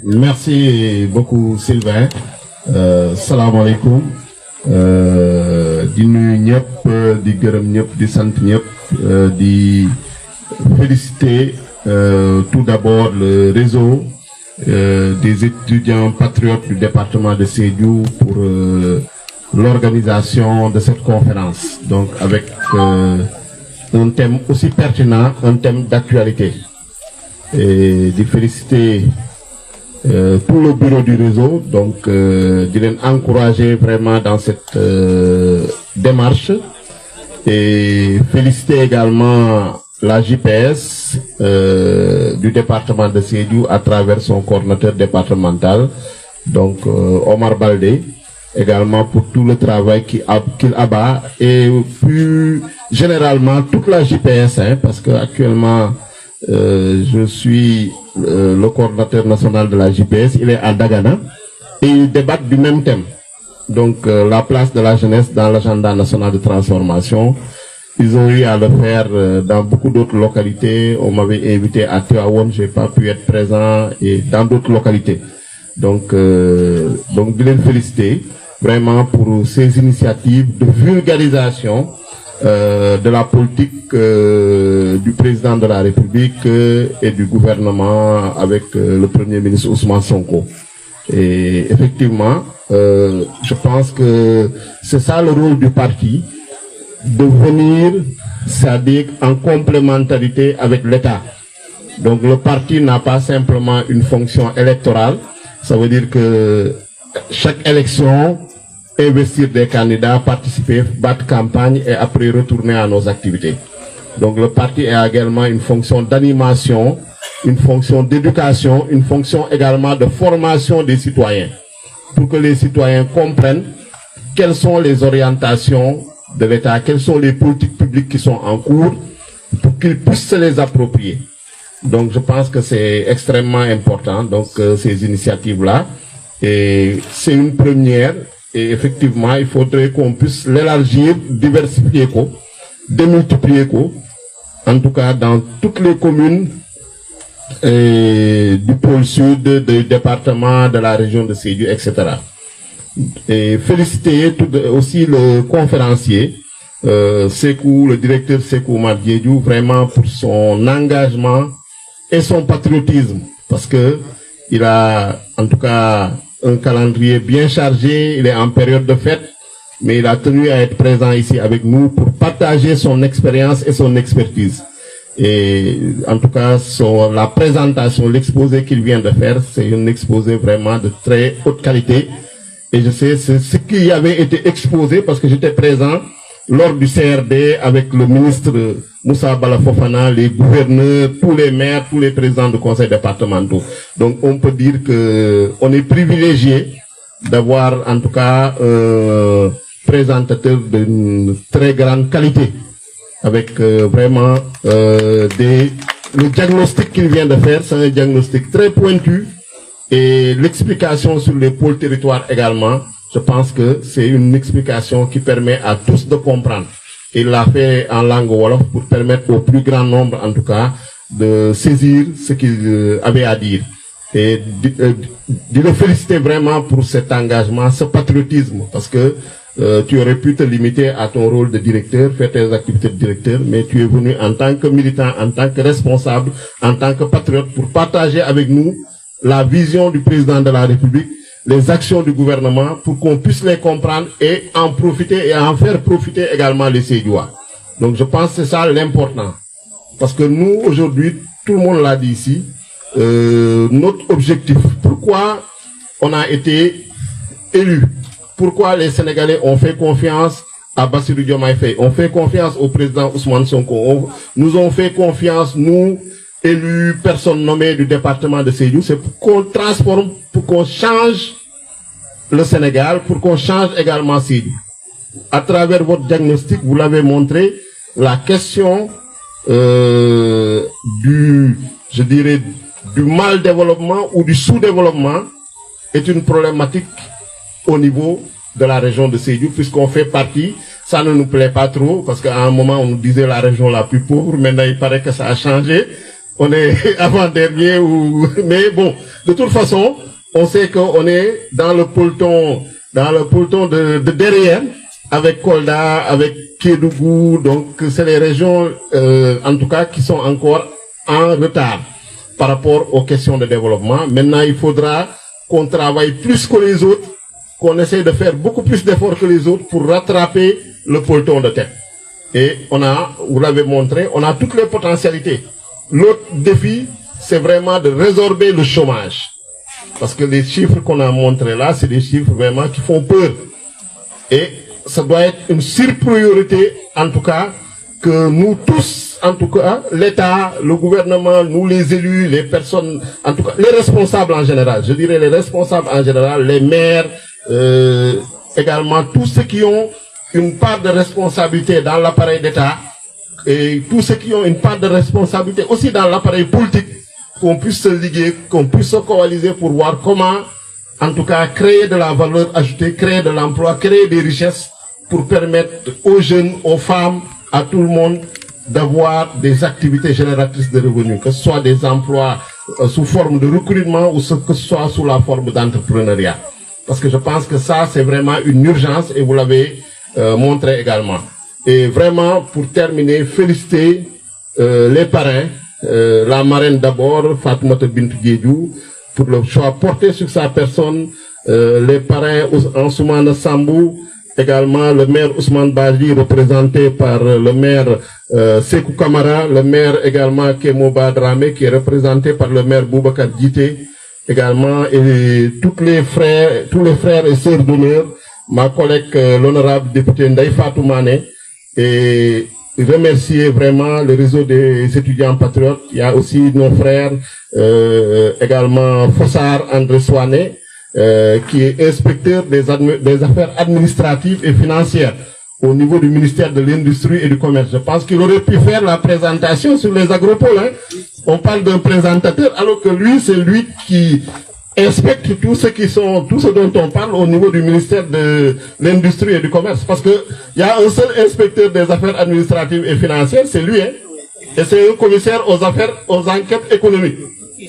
Merci beaucoup Sylvain. Salam alaikum. Di nuyu ñëpp di gërëm ñëpp di sant ñëpp di féliciter tout d'abord le réseau des étudiants patriotes du département de Sédhiou pour l'organisation de cette conférence. Donc avec un thème aussi pertinent, un thème d'actualité. Et de féliciter tout le bureau du réseau, donc de les encourager vraiment dans cette démarche et féliciter également la JPS du département de Sédhiou à travers son coordinateur départemental, donc Omar Baldé, également pour tout le travail qu'il abat et plus généralement toute la JPS, parce que actuellement je suis le coordinateur national de la JPS, il est à Dagana et ils débattent du même thème. Donc la place de la jeunesse dans l'agenda national de transformation. Ils ont eu à le faire dans beaucoup d'autres localités. On m'avait invité à Tivaouane, j'ai pas pu être présent et dans d'autres localités. Donc de les féliciter vraiment pour ces initiatives de vulgarisation de la politique du président de la République et du gouvernement avec le Premier ministre Ousmane Sonko. Et effectivement, je pense que c'est ça le rôle du parti, de venir, c'est-à-dire en complémentarité avec l'État. Donc le parti n'a pas simplement une fonction électorale, ça veut dire que chaque élection, investir des candidats, participer, battre campagne et après retourner à nos activités. Donc le parti a également une fonction d'animation, une fonction d'éducation, une fonction également de formation des citoyens, pour que les citoyens comprennent quelles sont les orientations de l'État, quelles sont les politiques publiques qui sont en cours, pour qu'ils puissent se les approprier. Donc je pense que c'est extrêmement important, donc ces initiatives-là, et c'est une première. Et effectivement, il faudrait qu'on puisse l'élargir, diversifier, démultiplier, en tout cas dans toutes les communes du pôle sud, du département, de la région de Sédhiou, etc. Et féliciter aussi le conférencier, Sekou, le directeur Sekou Mardiédiou, vraiment pour son engagement et son patriotisme, parce que il a, en tout cas, un calendrier bien chargé, il est en période de fête, mais il a tenu à être présent ici avec nous pour partager son expérience et son expertise. Et en tout cas, la présentation, l'exposé qu'il vient de faire, c'est un exposé vraiment de très haute qualité. Et je sais, c'est ce qui avait été exposé parce que j'étais présent lors du CRD avec le ministre Moussa Bala Fofana, les gouverneurs, tous les maires, tous les présidents de conseils départementaux. Donc on peut dire que on est privilégié d'avoir en tout cas un présentateur d'une très grande qualité, avec vraiment le diagnostic qu'il vient de faire, c'est un diagnostic très pointu, et l'explication sur les pôles territoires également. Je pense que c'est une explication qui permet à tous de comprendre. Il l'a fait en langue wolof pour permettre au plus grand nombre, en tout cas, de saisir ce qu'il avait à dire. Et de le féliciter vraiment pour cet engagement, ce patriotisme, parce que tu aurais pu te limiter à ton rôle de directeur, faire tes activités de directeur, mais tu es venu en tant que militant, en tant que responsable, en tant que patriote, pour partager avec nous la vision du président de la République, les actions du gouvernement, pour qu'on puisse les comprendre et en profiter et en faire profiter également les Sédhiouas. Donc je pense que c'est ça l'important. Parce que nous, aujourd'hui, tout le monde l'a dit ici, notre objectif, pourquoi on a été élus, pourquoi les Sénégalais ont fait confiance à Bassirou Diomaye Faye, ont fait confiance au président Ousmane Sonko, nous ont fait confiance, nous, élus, personnes nommées du département de Sédhiou, c'est pour qu'on transforme, pour qu'on change le Sénégal, pour qu'on change également Sédhiou. À travers votre diagnostic, vous l'avez montré, la question du mal développement ou du sous-développement est une problématique au niveau de la région de Sédhiou, puisqu'on fait partie. Ça ne nous plaît pas trop, parce qu'à un moment, on nous disait la région la plus pauvre. Maintenant, il paraît que ça a changé. on est avant-dernier mais bon, de toute façon, on sait qu'on est dans le peloton de derrière, avec Kolda, avec Kédougou, donc c'est les régions, en tout cas, qui sont encore en retard par rapport aux questions de développement. Maintenant, il faudra qu'on travaille plus que les autres, qu'on essaye de faire beaucoup plus d'efforts que les autres pour rattraper le peloton de tête. Et vous l'avez montré, on a toutes les potentialités. L'autre défi, c'est vraiment de résorber le chômage. Parce que les chiffres qu'on a montrés là, c'est des chiffres vraiment qui font peur. Et ça doit être une surpriorité, en tout cas, que nous tous, en tout cas, l'État, le gouvernement, nous les élus, les personnes, en tout cas, les responsables en général, je dirais les responsables en général, les maires, également tous ceux qui ont une part de responsabilité dans l'appareil d'État et tous ceux qui ont une part de responsabilité aussi dans l'appareil politique, qu'on puisse se liguer, qu'on puisse se coaliser pour voir comment, en tout cas, créer de la valeur ajoutée, créer de l'emploi, créer des richesses pour permettre aux jeunes, aux femmes, à tout le monde d'avoir des activités génératrices de revenus, que ce soit des emplois sous forme de recrutement ou que ce soit sous la forme d'entrepreneuriat. Parce que je pense que ça, c'est vraiment une urgence et vous l'avez montré également. Et vraiment, pour terminer, féliciter les parrains, la marraine d'abord, Fatoumata Bintou Diédhiou, pour le choix porté sur sa personne, les parrains Ansoumana Sambou, également le maire Ousmane Badji, représenté par le maire Sékou Kamara, le maire également Kémo Dramé, qui est représenté par le maire Boubacar Djité, également, et tous les frères et sœurs d'honneur, ma collègue l'honorable député Ndaye Fatou Mané, et remercier vraiment le réseau des étudiants patriotes. Il y a aussi nos frères, également Fossard André Soané, qui est inspecteur des affaires administratives et financières au niveau du ministère de l'Industrie et du Commerce. Je pense qu'il aurait pu faire la présentation sur les agropoles. Hein. On parle d'un présentateur, alors que lui, c'est lui qui inspecte tout ce dont on parle au niveau du ministère de l'Industrie et du Commerce. Parce que il y a un seul inspecteur des affaires administratives et financières, c'est lui, hein. Et c'est un commissaire aux enquêtes économiques,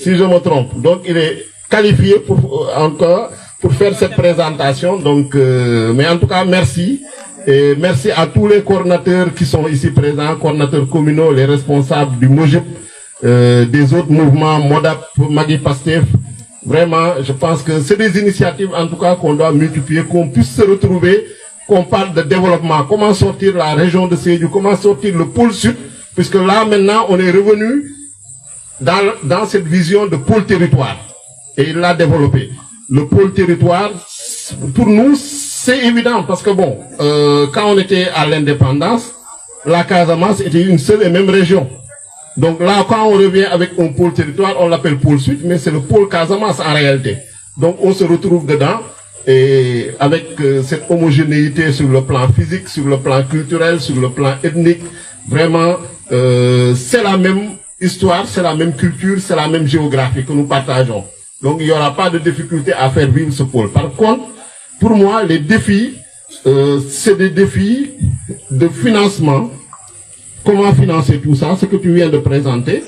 si je me trompe. Donc, il est qualifié pour faire cette présentation. Donc, mais en tout cas, merci. Et merci à tous les coordinateurs qui sont ici présents, coordinateurs communaux, les responsables du MOJIP, des autres mouvements, MODAP, Magui Pastef. Vraiment, je pense que c'est des initiatives, en tout cas, qu'on doit multiplier, qu'on puisse se retrouver, qu'on parle de développement, comment sortir la région de Sédhiou, comment sortir le pôle sud, puisque là, maintenant, on est revenu dans cette vision de pôle territoire. Et il l'a développé. Le pôle territoire, pour nous, c'est évident, parce que bon, quand on était à l'indépendance, la Casamance était une seule et même région. Donc là, quand on revient avec un pôle territoire, on l'appelle pôle sud, mais c'est le pôle Casamance en réalité. Donc on se retrouve dedans, et avec cette homogénéité sur le plan physique, sur le plan culturel, sur le plan ethnique, vraiment, c'est la même histoire, c'est la même culture, c'est la même géographie que nous partageons. Donc il n'y aura pas de difficulté à faire vivre ce pôle. Par contre, pour moi, les défis, c'est des défis de financement. Comment financer tout ça, ce que tu viens de présenter.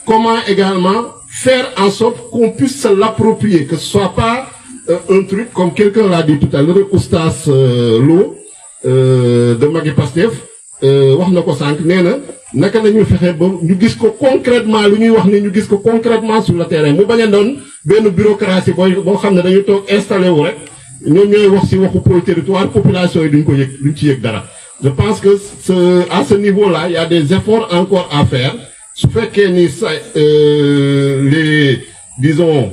Comment également faire en sorte qu'on puisse se l'approprier, que ce soit pas un truc, comme quelqu'un l'a dit tout à l'heure, Oustas Lo, de Magui Pastef, wax na ko sank néna naka lañu fexé ba ñu gis ko concrètement lu ñuy wax ni ñu gis ko concrètement sur le terrain mu baña don ben bureaucratie bo xamné dañu tok installé wu rek ñom ñoy wax ci waxu pôle territoire population yi duñ ko yek duñ ci yek dara. Je pense que à ce niveau-là, il y a des efforts encore à faire. Ce fait que disons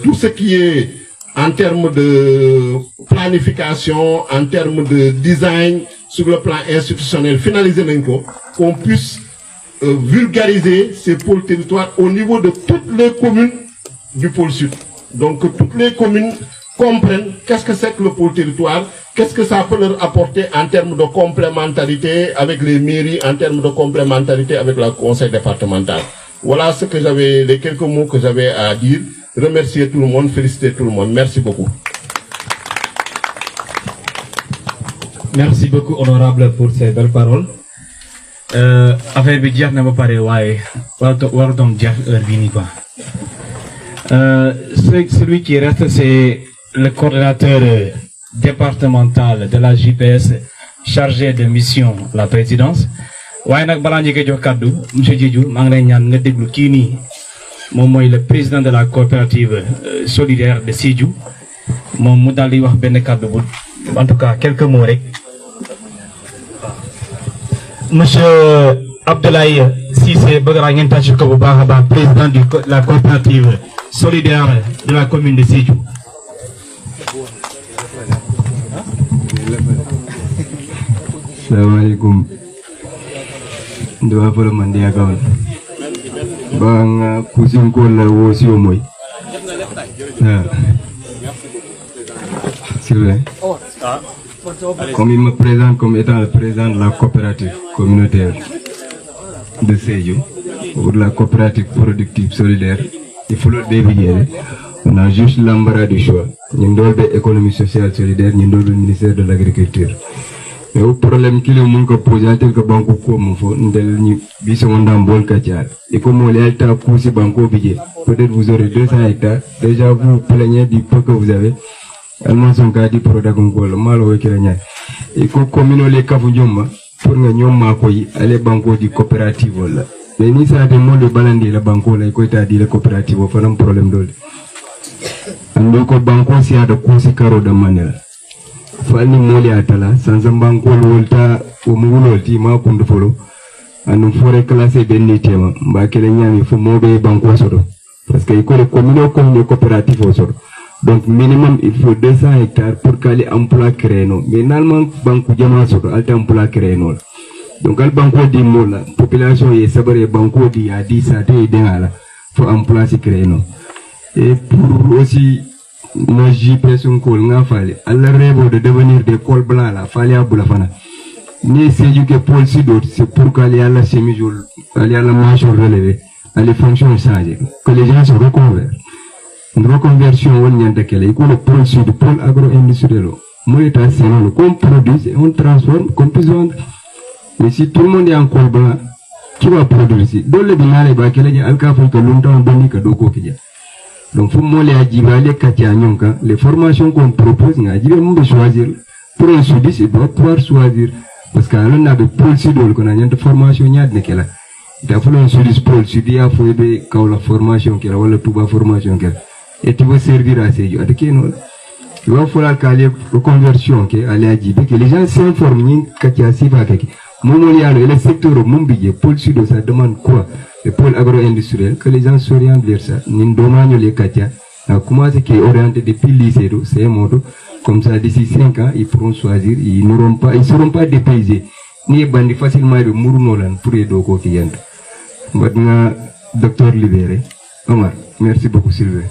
tout ce qui est en termes de planification, en termes de design sur le plan institutionnel, finaliser l'inco, qu'on puisse vulgariser ces pôles territoires au niveau de toutes les communes du pôle sud. Donc toutes les communes comprennent qu'est-ce que c'est que le pôle territoire, qu'est-ce que ça peut leur apporter en termes de complémentarité avec les mairies, en termes de complémentarité avec le conseil départemental. Voilà ce que j'avais, les quelques mots que j'avais à dire. Remercier tout le monde, féliciter tout le monde. Merci beaucoup. Merci beaucoup, honorable, pour ces belles paroles. affaire bi jeex na ba pare waaye warutoon jeex heure bii nii quoi. Celui qui reste, c'est le coordonnateur départemental de la JPS chargé de mission la présidence. waaye nag balaa ñu koy jox kàddu monsieur Diédhiou maa ngi lay ñaan nga déglu kii nii moom mooy le président de la coopérative solidaire de Sédhiou moom mu daal di wax benn kàddu bu en tout cas quelques mots rek. Monsieur Abdoulaye Cissé bëgg naa ngeen tàcc ko bu baax a baax président de la coopérative solidaire de la commune de Sédhiou. Assalamualaikum. Doa pala mandia kawan. Bang kusim ko la wo si omoy. Sylvain. Comme il me présente comme étant le président de la coopérative communautaire de Sédhiou, pour la coopérative productive solidaire, il faut le dévier. On a juste l'embarras du choix. Nous avons l'économie sociale solidaire, nous avons le ministère de l'Agriculture. Mais le problème qu'il y a posé, c'est que banco comme faut, nous avons besoin d'un bol kachar. Et comme on est à pousser banco billet, peut-être vous aurez 200 hectares. Déjà vous plaignez du peu que vous avez. Allemand son cas dit produit comme quoi le mal au Kenya. Et comme nous les cavons pour nous makoy aller banco du coopérative là. Mais ni ça demande le balandi la banco là quoi t'as dit la coopérative faut un problème d'ol. Donc banco c'est à de course caro de manière. Fani moli atala sans un banco volta au mouloti ma kundu folo. Anu forêt classée benni tema. Ba kelenya il faut mobe banco soro. Parce que il faut les communes comme les coopératives soro. Donc minimum il faut 200 hectares pour qu'elle emploi créé non. Mais normalement banque jama soto alta emploi créé non. Donc al banco di mola population est sabré banco di a 10 à 2 dengala faut emploi si créé non. Et pour aussi nos JPS on col nga fallait alla rêve de devenir des cols blancs là fallait à boulafana. Ni c'est du que Paul Sidot c'est pour qu'elle a la semi-jour elle a la marche relevée elle fonctionne changer que les gens se reconvertent. Une reconversion on y a de quel école pôle sud pôle agro-industriel moi état c'est non qu'on produit et on transforme qu'on puisse vendre mais si tout le monde est en col blanc qui va produire ici dans le binare ba quel est alka faut que longtemps boni que doko kidia donc faut moi les ajibale katia nyonka les formations qu'on propose nga jibe mo choisir pour un sud il doit pouvoir choisir parce que on a de pôle sud qu'on a une formation nyad ne kela da faut un sud pôle sud ya faut be ka la formation kela wala tuba formation kela et tu veux servir à Sédhiou. Il va falloir qu'il y ait une conversion, que les gens s'informent, qu'il y a si va quelque. Le secteur mon budget, pôle sud, ça demande quoi? Le pôle agro-industriel, que les gens s'orientent vers ça. Nous demandons les katia. Comment c'est qui est orienté depuis le lycée, c'est un mode. Comme ça, d'ici 5 ans, ils pourront choisir, ils ne seront pas dépaysés. Ni bandit facilement de Mourounolan pour les doko qui y a. Maintenant, docteur Libéré. Omar, merci beaucoup Sylvain.